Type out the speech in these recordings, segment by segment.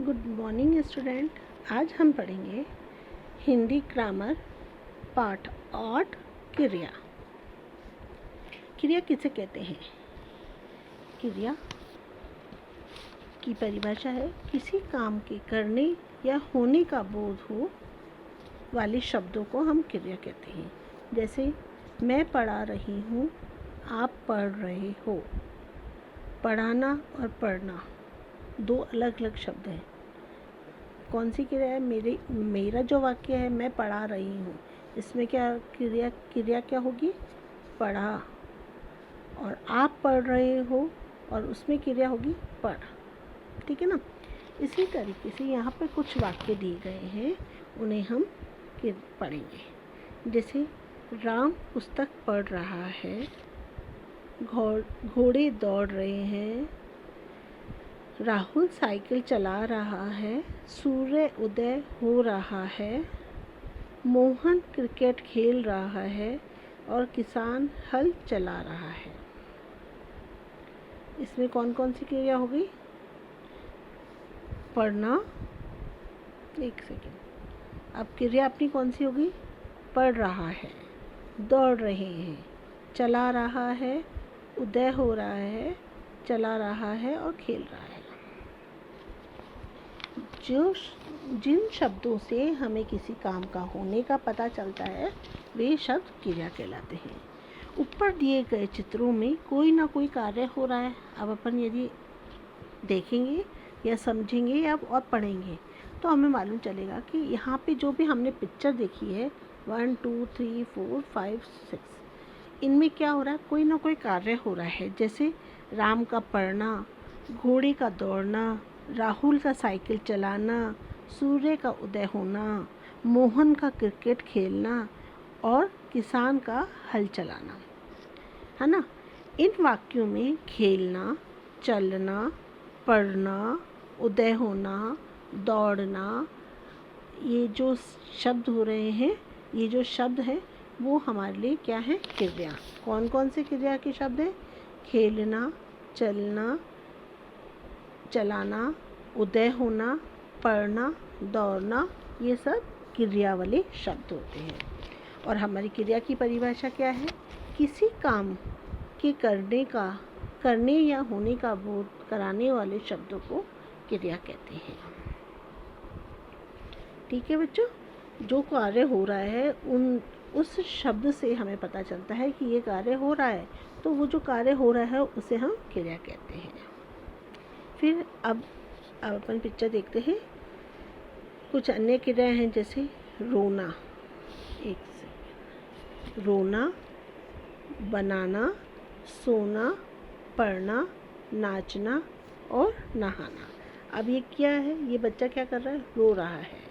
Good morning student. आज हम पढ़ेंगे हिंदी ग्रामर पार्ट 8 क्रिया। क्रिया किसे कहते हैं? क्रिया की परिभाषा है किसी काम के करने या होने का बोध हो वाले शब्दों को हम क्रिया कहते हैं। जैसे मैं पढ़ा रही हूँ, आप पढ़ रहे हो। पढ़ाना और पढ़ना दो अलग अलग शब्द हैं। कौन सी क्रिया है? मेरा जो वाक्य है मैं पढ़ा रही हूँ, इसमें क्या क्रिया क्या होगी? पढ़ा। और आप पढ़ रहे हो और उसमें क्रिया होगी पढ़। ठीक है ना? इसी तरीके से यहाँ पे कुछ वाक्य दिए गए हैं, उन्हें हम पढ़ेंगे। जैसे राम पुस्तक पढ़ रहा है, घोड़े दौड़ रहे हैं, राहुल साइकिल चला रहा है, सूर्य उदय हो रहा है, मोहन क्रिकेट खेल रहा है और किसान हल चला रहा है। इसमें कौन कौन सी क्रिया होगी? पढ़ना। एक सेकेंड। अब क्रिया अपनी कौन सी होगी? पढ़ रहा है, दौड़ रहे हैं, चला रहा है, उदय हो रहा है, चला रहा है और खेल रहा है। जिन शब्दों से हमें किसी काम का होने का पता चलता है वे शब्द क्रिया कहलाते हैं। ऊपर दिए गए चित्रों में कोई ना कोई कार्य हो रहा है। अब अपन यदि देखेंगे या समझेंगे या और पढ़ेंगे तो हमें मालूम चलेगा कि यहाँ पे जो भी हमने पिक्चर देखी है 1 2 3 4 5 6, इनमें क्या हो रहा है? कोई ना कोई कार्य हो रहा है। जैसे राम का पढ़ना, घोड़े का दौड़ना, राहुल का साइकिल चलाना, सूर्य का उदय होना, मोहन का क्रिकेट खेलना और किसान का हल चलाना, है ना? इन वाक्यों में खेलना, चलना, पढ़ना, उदय होना, दौड़ना, ये जो शब्द हो रहे हैं, ये जो शब्द हैं वो हमारे लिए क्या है? क्रिया। कौन कौन से क्रिया के शब्द हैं? खेलना, चलना, चलाना, उदय होना, पढ़ना, दौड़ना, ये सब क्रिया वाले शब्द होते हैं। और हमारी क्रिया की परिभाषा क्या है? किसी काम के करने या होने का बोध कराने वाले शब्दों को क्रिया कहते हैं। ठीक है बच्चों, जो कार्य हो रहा है उस शब्द से हमें पता चलता है कि ये कार्य हो रहा है, तो वो जो कार्य हो रहा है उसे हम क्रिया कहते हैं। फिर अब अपन पिक्चर देखते हैं। कुछ अन्य क्रिया हैं जैसे रोना, रोना, बनाना, सोना, पढ़ना, नाचना और नहाना। अब ये क्या है? ये बच्चा क्या कर रहा है? रो रहा है।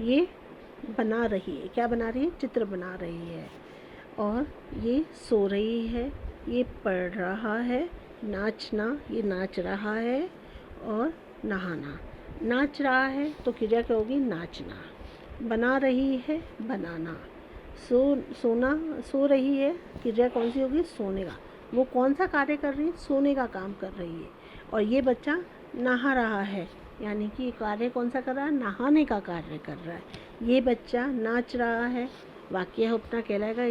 ये बना रही है। क्या बना रही है? चित्र बना रही है। और ये सो रही है। ये पढ़ रहा है। नाचना, ये नाच रहा है। और नहाना, नाच रहा है तो क्रिया क्या होगी? नाचना। बना रही है, बनाना। सोना, सो रही है, क्रिया कौन सी होगी? सोने का। वो कौन सा कार्य कर रही है? सोने का काम कर रही है। और ये बच्चा नहा रहा है, यानी कि कार्य कौन सा कर रहा है? नहाने का कार्य कर रहा है। ये बच्चा नाच रहा है, वाक्य अपना कहलाएगा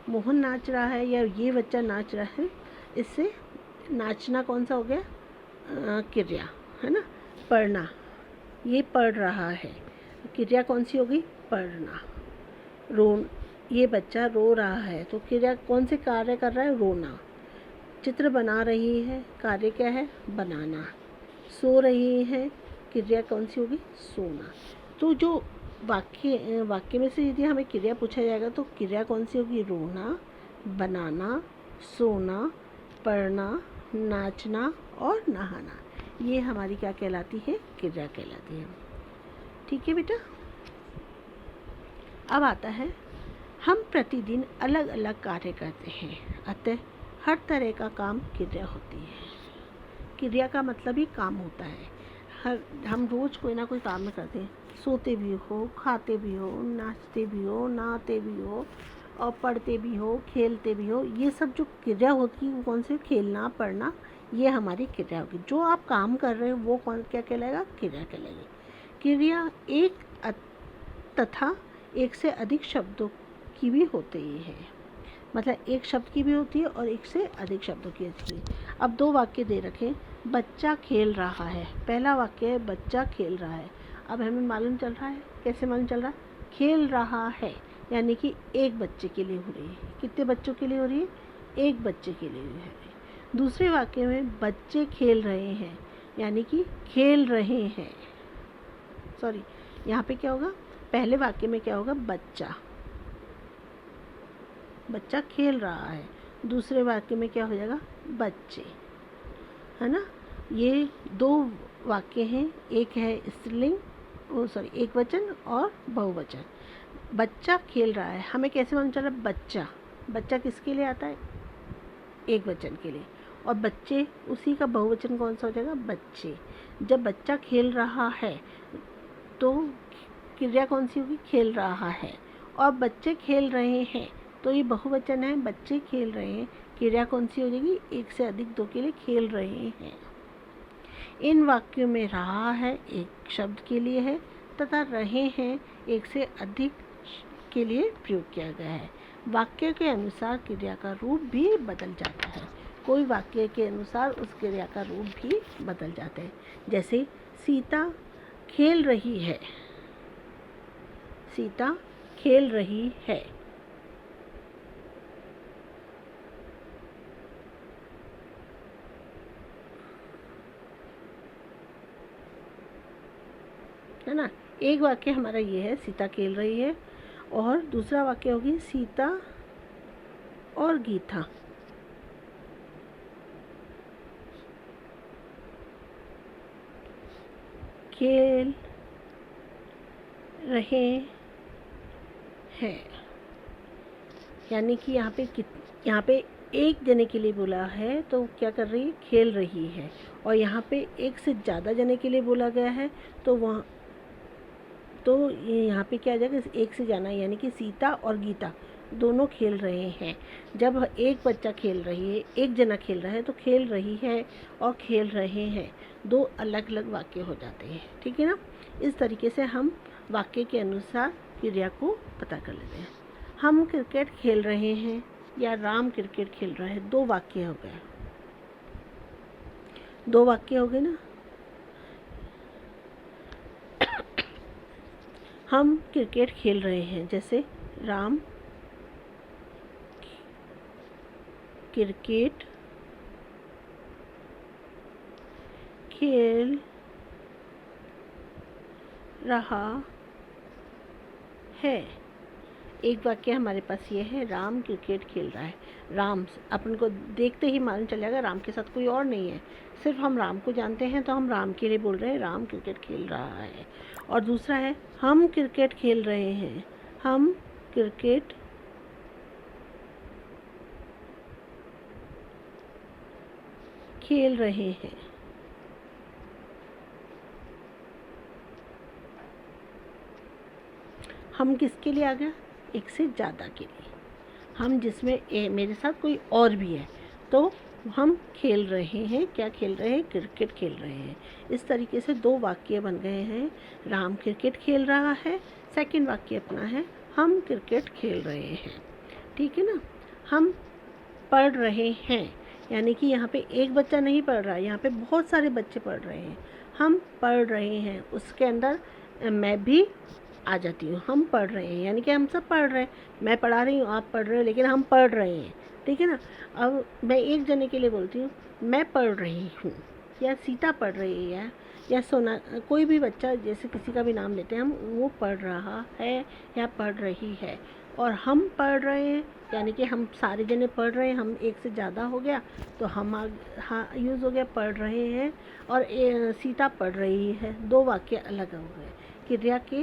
मोहन नाच रहा है या ये बच्चा नाच रहा है। इससे नाचना कौन सा हो गया? क्रिया, है ना? पढ़ना, ये पढ़ रहा है, क्रिया कौन सी होगी? पढ़ना। ये बच्चा रो रहा है तो क्रिया कौन से कार्य कर रहा है? रोना। चित्र बना रही है, कार्य क्या है? बनाना। सो रही है, क्रिया कौन सी होगी? सोना। तो जो वाक्य में से यदि हमें क्रिया पूछा जाएगा तो क्रिया कौन सी होगी? रोना, बनाना, सोना, पढ़ना, नाचना और नहाना। ये हमारी क्या कहलाती है? क्रिया कहलाती है। ठीक है बेटा। अब आता है, हम प्रतिदिन अलग अलग कार्य करते हैं, अतः हर तरह का काम क्रिया होती है। क्रिया का मतलब ही काम होता है। हम रोज़ कोई ना कोई काम करते हैं। सोते भी हो, खाते भी हो, नाचते भी हो, नहाते भी हो, और पढ़ते भी हो, खेलते भी हो, ये सब जो क्रिया होती है वो कौन सी? खेलना, पढ़ना, ये हमारी क्रिया होगी। जो आप काम कर रहे हो वो कौन क्या कहलाएगा? क्रिया कहलाएगी। क्रिया एक तथा एक से अधिक शब्दों की भी होती है, मतलब एक शब्द की भी होती है और एक से अधिक शब्दों की होती है। अब दो वाक्य दे रखे, बच्चा खेल रहा है। पहला वाक्य है बच्चा खेल रहा है। अब हमें मालूम चल रहा है, कैसे मालूम चल रहा है? खेल रहा है यानी कि एक बच्चे के लिए हो रही है। कितने बच्चों के लिए हो रही है? एक बच्चे के लिए है। दूसरे वाक्य में बच्चे खेल रहे हैं यानी कि खेल रहे हैं, सॉरी यहाँ पे क्या होगा? पहले वाक्य में क्या होगा? बच्चा खेल रहा है। दूसरे वाक्य में क्या हो जाएगा? बच्चे, है ना। ये दो वाक्य हैं, एक है स्त्रीलिंग, एक वचन और बहुवचन। बच्चा खेल रहा है, हमें कैसे मालूम चल रहा है? बच्चा किसके लिए आता है? एक वचन के लिए। और बच्चे, उसी का बहुवचन कौन सा हो जाएगा? बच्चे। जब बच्चा खेल रहा है तो क्रिया कौन सी होगी? खेल रहा है। और बच्चे खेल रहे हैं तो ये बहुवचन है, बच्चे खेल रहे हैं, क्रिया कौन सी हो जाएगी? एक से अधिक दो के लिए खेल रहे हैं। इन वाक्यों में रहा है एक शब्द के लिए है तथा रहे हैं एक से अधिक के लिए प्रयोग किया गया है। वाक्य के अनुसार क्रिया का रूप भी बदल जाता है। कोई वाक्य के अनुसार उस क्रिया का रूप भी बदल जाता है। जैसे सीता खेल रही है, सीता खेल रही है। है ना। एक वाक्य हमारा ये है सीता खेल रही है, और दूसरा वाक्य होगी सीता और गीता खेल रहे हैं। यानी कि यहाँ पे एक जने के लिए बोला है तो क्या कर रही है? खेल रही है। और यहाँ पे एक से ज़्यादा जने के लिए बोला गया है तो वहाँ तो ये यहाँ पे क्या आ जाएगा? एक से जाना, यानी कि सीता और गीता दोनों खेल रहे हैं। जब एक बच्चा खेल रही है, एक जना खेल रहा है तो खेल रही है और खेल रहे हैं दो अलग अलग वाक्य हो जाते हैं। ठीक है ना। इस तरीके से हम वाक्य के अनुसार क्रिया को पता कर लेते हैं। हम क्रिकेट खेल रहे हैं या राम क्रिकेट खेल रहा है, दो वाक्य हो गए, दो वाक्य हो गए ना। हम क्रिकेट खेल रहे हैं, जैसे राम क्रिकेट खेल रहा है। एक वाक्य हमारे पास ये है, राम क्रिकेट खेल रहा है। राम अपन को देखते ही मालूम चल जाएगा राम के साथ कोई और नहीं है, सिर्फ हम राम को जानते हैं तो हम राम के लिए बोल रहे हैं राम क्रिकेट खेल रहा है। और दूसरा है हम क्रिकेट खेल रहे हैं, हम क्रिकेट खेल रहे हैं। हम किसके लिए आ गया? एक से ज़्यादा के लिए। हम जिसमें मेरे साथ कोई और भी है तो हम खेल रहे हैं। क्या खेल रहे हैं? क्रिकेट खेल रहे हैं। इस तरीके से दो वाक्य बन गए हैं। राम क्रिकेट खेल रहा है, सेकंड वाक्य अपना है हम क्रिकेट खेल रहे हैं। ठीक है ना। हम पढ़ रहे हैं, यानी कि यहाँ पे एक बच्चा नहीं पढ़ रहा है, यहाँ पे बहुत सारे बच्चे पढ़ रहे हैं। हम पढ़ रहे हैं, उसके अंदर मैं भी आ जाती हूँ। हम पढ़ रहे हैं यानी कि हम सब पढ़ रहे हैं, मैं पढ़ा रही हूँ, आप पढ़ रहे हो, लेकिन हम पढ़ रहे हैं। ठीक है ना। अब मैं एक जने के लिए बोलती हूँ मैं पढ़ रही हूँ, या सीता पढ़ रही है, या सोना, कोई भी बच्चा जैसे किसी का भी नाम लेते हैं हम, वो पढ़ रहा है या पढ़ रही है। और हम पढ़ रहे हैं यानी कि हम सारे जने पढ़ रहे हैं, हम एक से ज़्यादा हो गया तो हम हाँ यूज़ हो गया पढ़ रहे हैं। और सीता पढ़ रही है, दो वाक्य अलग हो गए। क्रिया के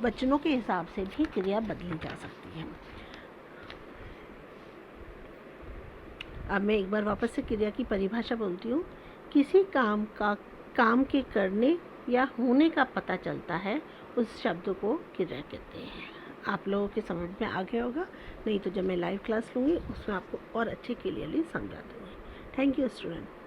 वचनों के हिसाब से भी क्रिया बदली जा सकती है। अब मैं एक बार वापस से क्रिया की परिभाषा बोलती हूँ। किसी काम के करने या होने का पता चलता है, उस शब्द को क्रिया कहते हैं। आप लोगों के समझ में आ गया होगा, नहीं तो जब मैं लाइव क्लास लूँगी उसमें आपको और अच्छे क्लियरली समझा दूँगी। Thank you student.